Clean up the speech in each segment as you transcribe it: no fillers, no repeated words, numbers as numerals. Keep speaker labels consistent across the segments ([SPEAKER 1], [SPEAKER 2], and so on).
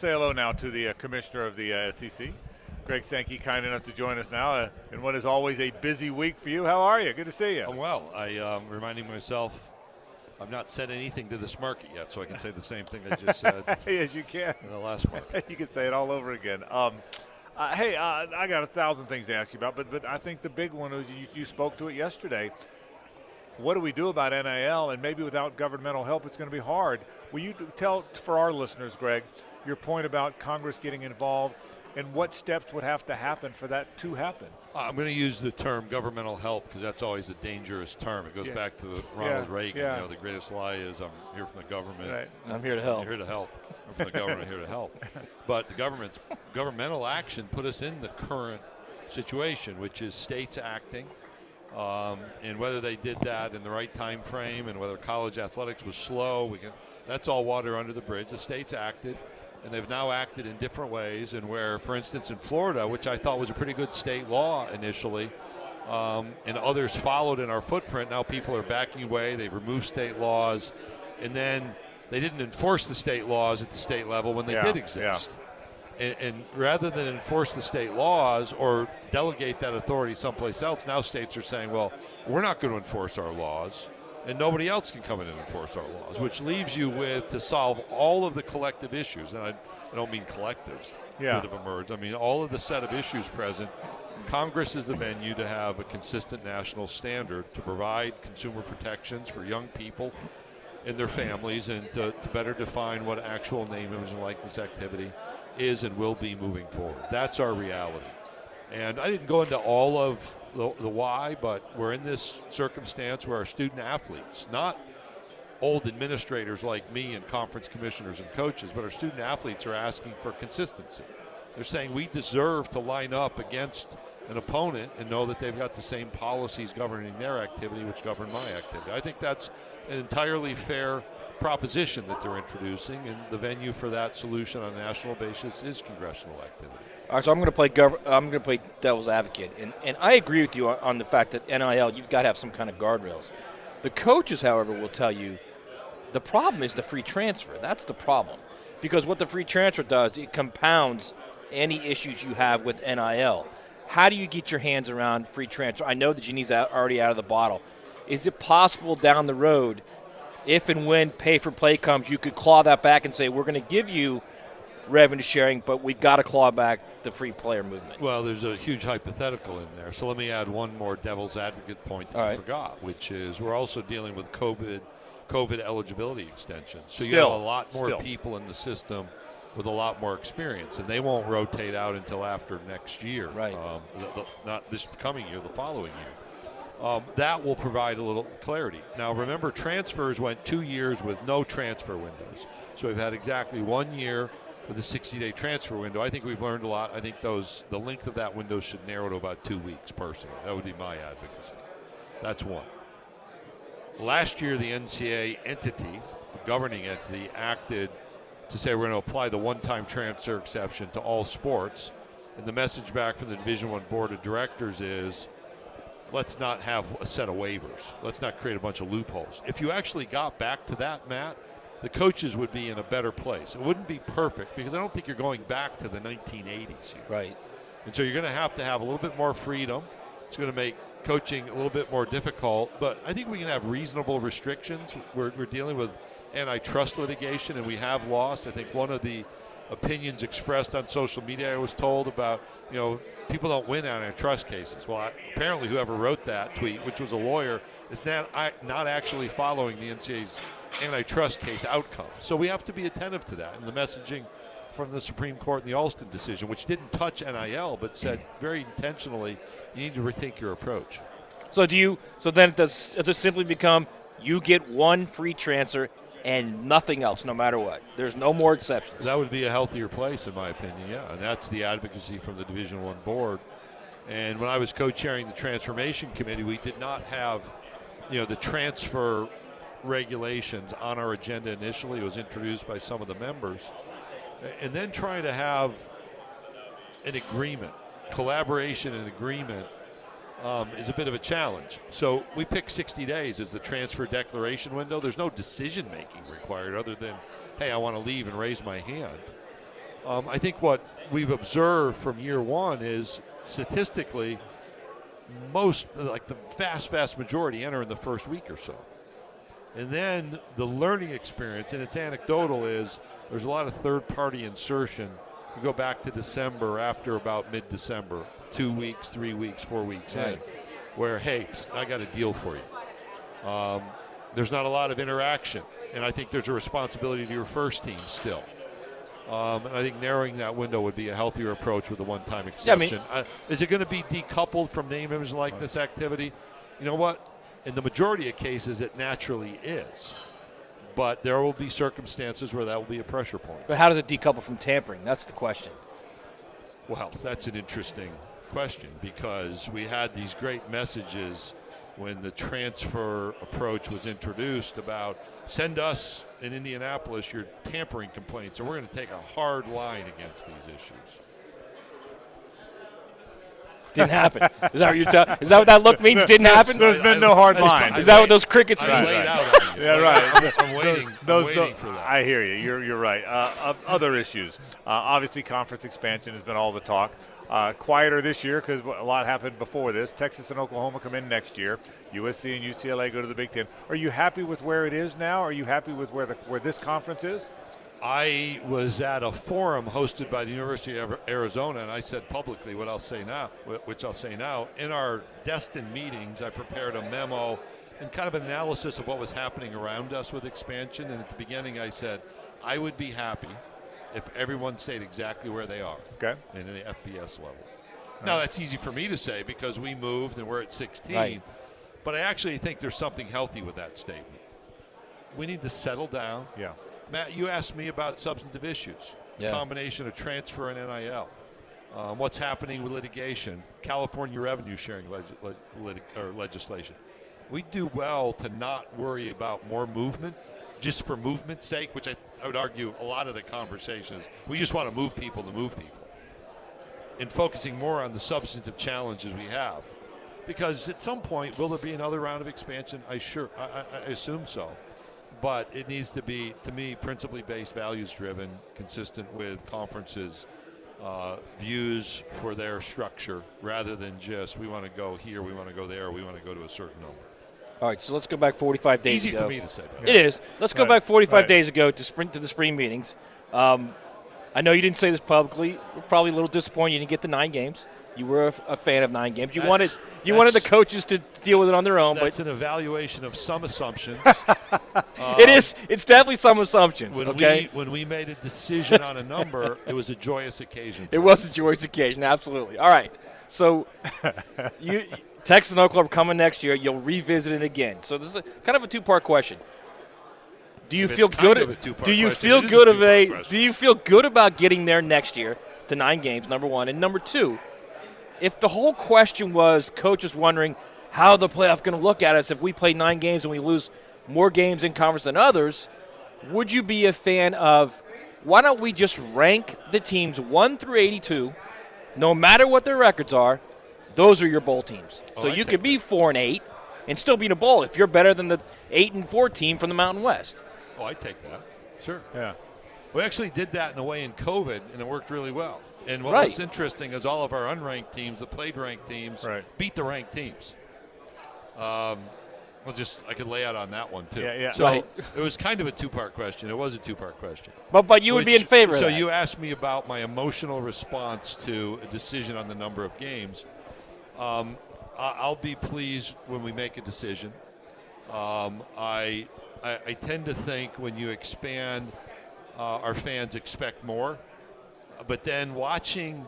[SPEAKER 1] say hello now to the Commissioner of the SEC, Greg Sankey, kind enough to join us now in what is always a busy week for you. How are you? Good to see you.
[SPEAKER 2] I'm well. I'm reminding myself I've not said anything to this market yet, so I can say the same thing I just said.
[SPEAKER 1] Yes, you can.
[SPEAKER 2] In the last market.
[SPEAKER 1] You can say it all over again. Hey, I got 1,000 things to ask you about, but I think the big one was you spoke to it yesterday. What do we do about NIL? And maybe without governmental help, it's going to be hard. Will you tell for our listeners, Greg, your point about Congress getting involved and what steps would have to happen for that to happen?
[SPEAKER 2] I'm going to use the term governmental help because that's always a dangerous term. It goes back to Ronald Reagan.
[SPEAKER 1] Yeah.
[SPEAKER 2] You know, the greatest lie is I'm here from the government.
[SPEAKER 1] Right.
[SPEAKER 3] I'm here to help.
[SPEAKER 2] I'm here to help. I'm from the government, here to help. But the governmental action put us in the current situation, which is states acting. And whether they did that in the right time frame and whether college athletics was slow, that's all water under the bridge. The states acted, and they've now acted in different ways. And where, for instance, in Florida, which I thought was a pretty good state law initially, and others followed in our footprint, now people are backing away. They've removed state laws, and then they didn't enforce the state laws at the state level when they did exist. And rather than enforce the state laws or delegate that authority someplace else, now states are saying, well, we're not going to enforce our laws, and nobody else can come in and enforce our laws, which leaves you with, to solve all of the collective issues, and I don't mean collectives that have emerged, I mean all of the set of issues present. Congress is the venue to have a consistent national standard to provide consumer protections for young people and their families, and to better define what actual name, image, and likeness activity is and will be moving forward. That's our reality. And I didn't go into all of the why, but we're in this circumstance where our student athletes, not old administrators like me and conference commissioners and coaches, but our student athletes are asking for consistency. They're saying we deserve to line up against an opponent and know that they've got the same policies governing their activity which govern my activity. I think that's an entirely fair proposition that they're introducing, and the venue for that solution on a national basis is congressional activity.
[SPEAKER 3] All right, so I'm going to play devil's advocate, and I agree with you on the fact that NIL, you've got to have some kind of guardrails. The coaches, however, will tell you the problem is the free transfer. That's the problem, because what the free transfer does, it compounds any issues you have with NIL. How do you get your hands around free transfer? I know the genie's already out of the bottle. Is it possible down the road, if and when pay-for-play comes, you could claw that back and say, we're going to give you revenue sharing, but we've got to claw back the free player movement?
[SPEAKER 2] Well, there's a huge hypothetical in there. So let me add one more devil's advocate point that you forgot, which is we're also dealing with COVID eligibility extensions. So you have a lot more people in the system with a lot more experience, and they won't rotate out until after next year.
[SPEAKER 3] Right.
[SPEAKER 2] Not this coming year, the following year. That will provide a little clarity. Now, remember, transfers went 2 years with no transfer windows. So we've had exactly 1 year with a 60-day transfer window. I think we've learned a lot. I think the length of that window should narrow to about 2 weeks, personally. That would be my advocacy. That's one. Last year, the NCAA entity, the governing entity, acted to say we're going to apply the one-time transfer exception to all sports. And the message back from the Division I Board of Directors is, let's not have a set of waivers. Let's not create a bunch of loopholes. If you actually got back to that, Matt, the coaches would be in a better place. It wouldn't be perfect because I don't think you're going back to the 1980s here.
[SPEAKER 3] Right.
[SPEAKER 2] And so you're going to have a little bit more freedom. It's going to make coaching a little bit more difficult, but I think we can have reasonable restrictions. We're dealing with antitrust litigation, and we have lost. I think one of the opinions expressed on social media I was told about, people don't win antitrust cases. Well, apparently whoever wrote that tweet, which was a lawyer, is not actually following the NCAA's antitrust case outcome. So we have to be attentive to that. And the messaging from the Supreme Court in the Alston decision, which didn't touch NIL, but said very intentionally, you need to rethink your approach.
[SPEAKER 3] So then does it simply become you get one free transfer and nothing else, no matter what? There's no more exceptions.
[SPEAKER 2] That would be a healthier place, in my opinion, yeah. And that's the advocacy from the Division I board. And when I was co-chairing the Transformation Committee, we did not have, the transfer regulations on our agenda initially. It was introduced by some of the members. And then trying to have an agreement, collaboration and agreement is a bit of a challenge. So we picked 60 days as the transfer declaration window. There's no decision-making required other than, hey, I want to leave and raise my hand. I think what we've observed from year one is statistically like the vast majority enter in the first week or so. And then the learning experience, and it's anecdotal, is there's a lot of third-party insertion. You go back to December, after about mid-December, 2 weeks, 3 weeks, 4 weeks in, where, hey, I got a deal for you. There's not a lot of interaction, and I think there's a responsibility to your first team still. And I think narrowing that window would be a healthier approach with a one-time exception. Is it going to be decoupled from name, image, and likeness activity? You know what? In the majority of cases, it naturally is. But there will be circumstances where that will be a pressure point.
[SPEAKER 3] But how does it decouple from tampering? That's the question.
[SPEAKER 2] Well, that's an interesting question, because we had these great messages when the transfer approach was introduced about send us in Indianapolis your tampering complaints, and we're going to take a hard line against these issues.
[SPEAKER 3] Didn't happen. Is that what you're telling? Is that what that look means? Didn't happen.
[SPEAKER 1] There's been no hard line.
[SPEAKER 3] Is that what those crickets mean?
[SPEAKER 2] Yeah, right. I'm waiting for that.
[SPEAKER 1] I hear you. You're right. Other issues. Obviously, conference expansion has been all the talk. Quieter this year because a lot happened before this. Texas and Oklahoma come in next year. USC and UCLA go to the Big Ten. Are you happy with where it is now? Are you happy with where this conference is?
[SPEAKER 2] I was at a forum hosted by the University of Arizona, and I said publicly which I'll say now. In our Destin meetings, I prepared a memo and kind of an analysis of what was happening around us with expansion. And at the beginning, I said, I would be happy if everyone stayed exactly where they are in the FBS level. Now, that's easy for me to say because we moved and we're at 16. Right. But I actually think there's something healthy with that statement. We need to settle down.
[SPEAKER 1] Yeah.
[SPEAKER 2] Matt, you asked me about substantive issues, combination of transfer and NIL, what's happening with litigation, California revenue sharing legislation. We do well to not worry about more movement just for movement's sake, which I would argue a lot of the conversations, we just want to move people, and focusing more on the substantive challenges we have. Because at some point, will there be another round of expansion? I assume so. But it needs to be, to me, principally based, values-driven, consistent with conferences' views for their structure, rather than just we want to go here, we want to go there, we want to go to a certain number.
[SPEAKER 3] All right, so let's go back 45 days ago.
[SPEAKER 2] Easy for me to say.
[SPEAKER 3] It is. Let's go back 45 days ago to the spring meetings. I know you didn't say this publicly. We're probably a little disappointed you didn't get the 9 games. You were a fan of 9 games. You wanted the coaches to deal with it on their own.
[SPEAKER 2] That's an evaluation of some assumptions.
[SPEAKER 3] It is. It's definitely some assumptions.
[SPEAKER 2] When we made a decision on a number, it was a joyous occasion.
[SPEAKER 3] It was a joyous occasion, absolutely. All right. So Texas and Oklahoma are coming next year. You'll revisit it again. So this is kind of a 2-part question. Do you feel good? Do you feel good about getting there next year to 9 games? Number one, and number two. If the whole question was coaches wondering how the playoff going to look at us if we play 9 games and we lose more games in conference than others, would you be a fan of why don't we just rank the teams 1 through 82, no matter what their records are, those are your bowl teams. So you could be 4-8 and still be in a bowl if you're better than the 8-4 team from the Mountain West.
[SPEAKER 2] Oh, I'd take that. Sure.
[SPEAKER 1] Yeah.
[SPEAKER 2] We actually did that in a way in COVID, and it worked really well. And what was interesting is all of our unranked teams that played ranked teams beat the ranked teams. I could lay out on that one too.
[SPEAKER 1] Yeah.
[SPEAKER 2] So it was kind of a 2-part question. It was a 2-part question.
[SPEAKER 3] But you would be in favor of that.
[SPEAKER 2] So you asked me about my emotional response to a decision on the number of games. I'll be pleased when we make a decision. I tend to think when you expand, our fans expect more. But then watching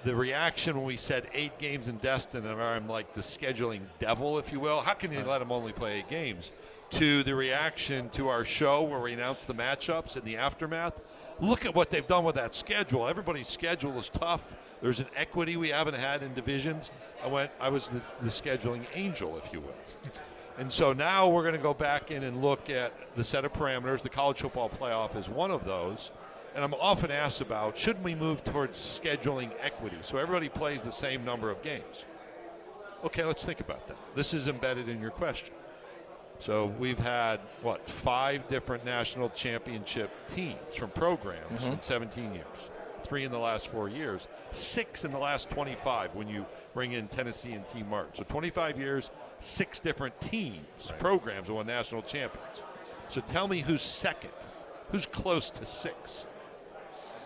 [SPEAKER 2] the reaction when we said 8 games in Destin, and I'm like the scheduling devil, if you will. How can you let them only play 8 games? To the reaction to our show where we announced the matchups and the aftermath. Look at what they've done with that schedule. Everybody's schedule is tough. There's an equity we haven't had in divisions. I was the scheduling angel, if you will. And so now we're going to go back in and look at the set of parameters. The college football playoff is one of those. And I'm often asked about, shouldn't we move towards scheduling equity so everybody plays the same number of games? Okay, let's think about that. This is embedded in your question. So we've had, 5 different national championship teams from programs in 17 years. It's 3 in the last 4 years, 6 in the last 25 when you bring in Tennessee and Team Martin. So 25 years, 6 different teams, programs that won national champions. So tell me who's second, who's close to 6.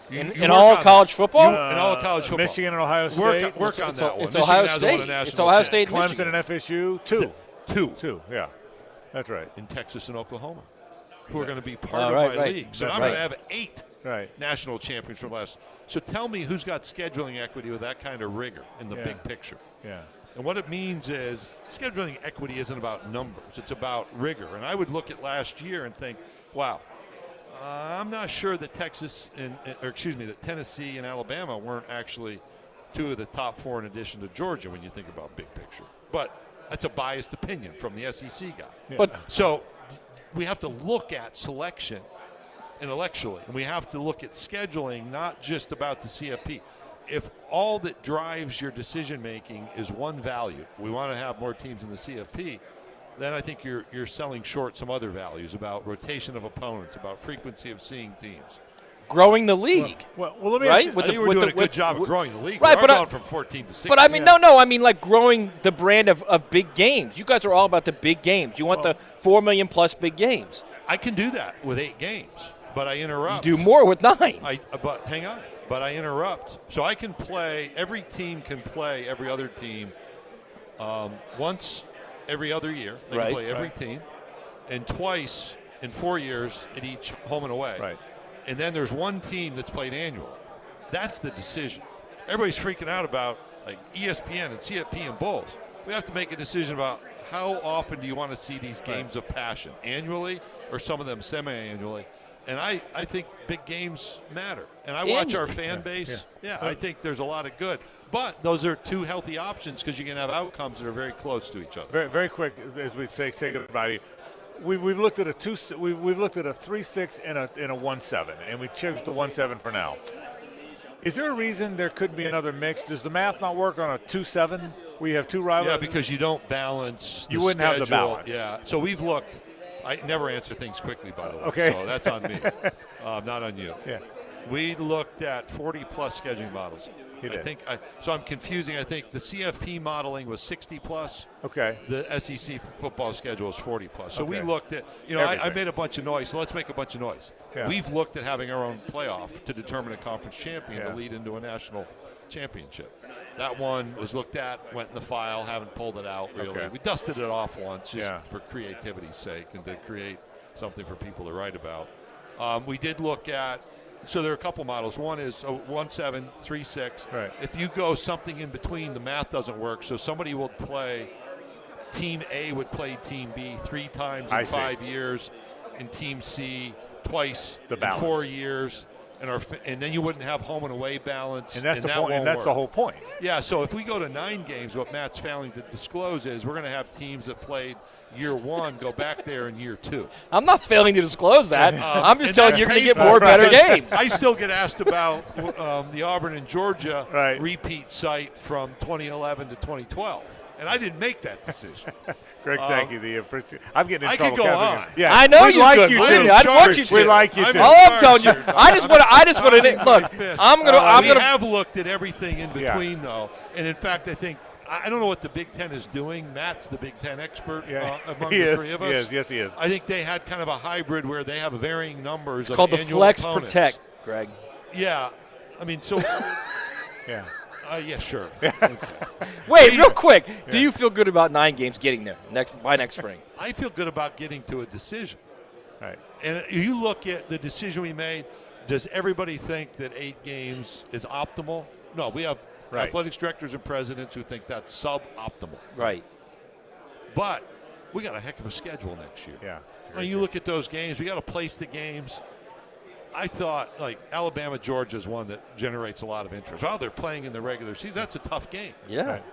[SPEAKER 3] In all of college football?
[SPEAKER 2] In all of college football.
[SPEAKER 1] Michigan and Ohio State.
[SPEAKER 2] Work on that one.
[SPEAKER 3] It's Ohio
[SPEAKER 2] Michigan hasn't won a
[SPEAKER 3] State.
[SPEAKER 2] national
[SPEAKER 3] It's Ohio State.
[SPEAKER 1] Clemson
[SPEAKER 3] Michigan.
[SPEAKER 1] and FSU. Two. Yeah, that's right.
[SPEAKER 2] In Texas and Oklahoma, who are going to be part of
[SPEAKER 3] right,
[SPEAKER 2] my
[SPEAKER 3] right.
[SPEAKER 2] league. So
[SPEAKER 1] That's
[SPEAKER 2] I'm going to
[SPEAKER 1] right.
[SPEAKER 2] have 8
[SPEAKER 1] Right.
[SPEAKER 2] national champions from last. So tell me who's got scheduling equity with that kind of rigor in the
[SPEAKER 1] Yeah.
[SPEAKER 2] big picture.
[SPEAKER 1] Yeah.
[SPEAKER 2] And what it means is scheduling equity isn't about numbers. It's about rigor. And I would look at last year and think, wow, I'm not sure that that Tennessee and Alabama weren't actually 2 of the top 4 in addition to Georgia when you think about big picture. But that's a biased opinion from the SEC guy.
[SPEAKER 1] Yeah.
[SPEAKER 3] But
[SPEAKER 2] So we have to look at selection intellectually, and we have to look at scheduling, not just about the CFP. If all that drives your decision making is one value, we want to have more teams in the CFP, then I think you're selling short some other values about rotation of opponents, about frequency of seeing teams.
[SPEAKER 3] growing the league.
[SPEAKER 1] Well, let me
[SPEAKER 3] Right?
[SPEAKER 1] ask you,
[SPEAKER 3] With
[SPEAKER 2] I think we're doing a good job of growing the league.
[SPEAKER 3] Right,
[SPEAKER 2] We're
[SPEAKER 3] but
[SPEAKER 2] going from 14 to 16.
[SPEAKER 3] But I mean, no, I mean like growing the brand of big games. You guys are all about the big games. You want the 4 million plus big games.
[SPEAKER 2] I can do that with 8 games, but I interrupt.
[SPEAKER 3] You do more with 9.
[SPEAKER 2] But hang on. But I interrupt. So I can play, every team can play every other team once every other year. They
[SPEAKER 3] Right.
[SPEAKER 2] can play every team. And twice in 4 years at each home and away.
[SPEAKER 1] Right.
[SPEAKER 2] And then there's one team that's played annually. That's the decision. Everybody's freaking out about like ESPN and CFP and Bulls. We have to make a decision about how often do you want to see these games of passion, annually or some of them semi-annually. And I think big games matter. And I watch our fan base. Yeah, I think there's a lot of good. But those are 2 healthy options because you can have outcomes that are very close to each other.
[SPEAKER 1] Very, very quick as we say goodbye. We've looked at we've looked at a 3-6 and a 1-7, and we chose the 1-7 for now. Is there a reason there could be another mix? Does the math not work on a 2-7? We have 2 rivals.
[SPEAKER 2] Yeah, because you don't balance.
[SPEAKER 1] You wouldn't have the
[SPEAKER 2] schedule.
[SPEAKER 1] balance.
[SPEAKER 2] Yeah. So we've looked. I never answer things quickly, by the way.
[SPEAKER 1] Okay.
[SPEAKER 2] So that's on me, not on you.
[SPEAKER 1] Yeah.
[SPEAKER 2] We looked at 40-plus scheduling models.
[SPEAKER 1] You did.
[SPEAKER 2] So I'm confusing. I think the CFP modeling was 60-plus.
[SPEAKER 1] Okay.
[SPEAKER 2] The SEC football schedule is 40-plus. So we
[SPEAKER 1] Okay.
[SPEAKER 2] looked at, I made a bunch of noise, so let's make a bunch of noise.
[SPEAKER 1] Yeah.
[SPEAKER 2] We've looked at having our own playoff to determine a conference champion
[SPEAKER 1] Yeah.
[SPEAKER 2] to lead into a national championship. That one was looked at, went in the file, haven't pulled it out really.
[SPEAKER 1] Okay.
[SPEAKER 2] We dusted it off once just
[SPEAKER 1] Yeah.
[SPEAKER 2] for creativity's sake and to create something for people to write about. We did look at, so there are a couple models. One is 1-7, 3-6.
[SPEAKER 1] Right.
[SPEAKER 2] If you go something in between, the math doesn't work. So somebody will play, Team A would play Team B 3 times in
[SPEAKER 1] I see.
[SPEAKER 2] 5 years, and Team C twice
[SPEAKER 1] The
[SPEAKER 2] in
[SPEAKER 1] balance.
[SPEAKER 2] 4 years. And then you wouldn't have home and away balance.
[SPEAKER 1] And that's the
[SPEAKER 2] that
[SPEAKER 1] point. And
[SPEAKER 2] won't
[SPEAKER 1] that's
[SPEAKER 2] work.
[SPEAKER 1] the whole point.
[SPEAKER 2] Yeah, so if we go to 9 games, what Matt's failing to disclose is we're going to have teams that played year 1 go back there in year 2.
[SPEAKER 3] I'm not failing to disclose that. I'm just
[SPEAKER 2] And
[SPEAKER 3] telling
[SPEAKER 2] that's
[SPEAKER 3] you you're going to get
[SPEAKER 2] painful
[SPEAKER 3] more better
[SPEAKER 2] because
[SPEAKER 3] games.
[SPEAKER 2] I still get asked about the Auburn and Georgia
[SPEAKER 1] Right.
[SPEAKER 2] repeat site from 2011 to 2012. And I didn't make that decision.
[SPEAKER 1] Greg Sankey, I'm getting in
[SPEAKER 2] I
[SPEAKER 1] trouble.
[SPEAKER 2] could go
[SPEAKER 1] Catherine.
[SPEAKER 2] on.
[SPEAKER 1] Yeah,
[SPEAKER 3] I know
[SPEAKER 1] we'd
[SPEAKER 3] you
[SPEAKER 1] like
[SPEAKER 3] could.
[SPEAKER 1] you
[SPEAKER 3] Believe
[SPEAKER 1] to.
[SPEAKER 3] me, I'd want you to.
[SPEAKER 1] We like you to.
[SPEAKER 3] All I'm telling you, I just want to look.
[SPEAKER 2] We have looked at everything in between, though. And in fact, I think, I don't know what the Big Ten is doing. Matt's the Big Ten expert among
[SPEAKER 1] he
[SPEAKER 2] the
[SPEAKER 1] is.
[SPEAKER 2] 3 of us.
[SPEAKER 1] He is. Yes, he is.
[SPEAKER 2] I think they had kind of a hybrid where they have varying numbers of
[SPEAKER 3] called the
[SPEAKER 2] annual
[SPEAKER 3] Flex
[SPEAKER 2] opponents.
[SPEAKER 3] Protect, Greg.
[SPEAKER 2] Yeah. I mean, so,
[SPEAKER 1] Yeah.
[SPEAKER 2] yeah, sure. Okay.
[SPEAKER 3] Wait, real quick. Do you feel good about 9 games getting there by next spring?
[SPEAKER 2] I feel good about getting to a decision.
[SPEAKER 1] Right.
[SPEAKER 2] And you look at the decision we made, does everybody think that 8 games is optimal? No, we have athletics directors and presidents who think that's suboptimal.
[SPEAKER 3] Right.
[SPEAKER 2] But we got a heck of a schedule next year.
[SPEAKER 1] Yeah.
[SPEAKER 2] When you look at those games, we got to place the games. I thought, like, Alabama-Georgia is one that generates a lot of interest. Oh, they're playing in the regular season. That's a tough game.
[SPEAKER 3] Yeah.
[SPEAKER 1] Right.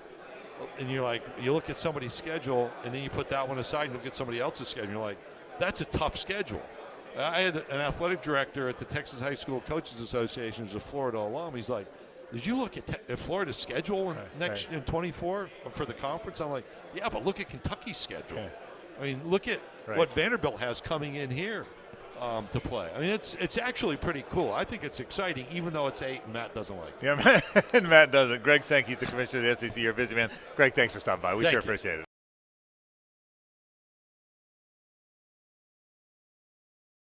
[SPEAKER 2] And you're like, you look at somebody's schedule, and then you put that one aside and look at somebody else's schedule. You're like, that's a tough schedule. I had an athletic director at the Texas High School Coaches Association who's a Florida alum. He's like, did you look at Florida's schedule in 24 for the conference? I'm like, yeah, but look at Kentucky's schedule.
[SPEAKER 1] Okay.
[SPEAKER 2] I mean, look at what Vanderbilt has coming in here. to play. I mean, it's actually pretty cool. I think it's exciting, even though it's 8 and Matt doesn't like it.
[SPEAKER 1] Yeah, and Matt doesn't. Greg Sankey's the commissioner of the SEC. You're a busy man. Greg, thanks for stopping by. We
[SPEAKER 2] Thank
[SPEAKER 1] sure
[SPEAKER 2] you.
[SPEAKER 1] appreciate it.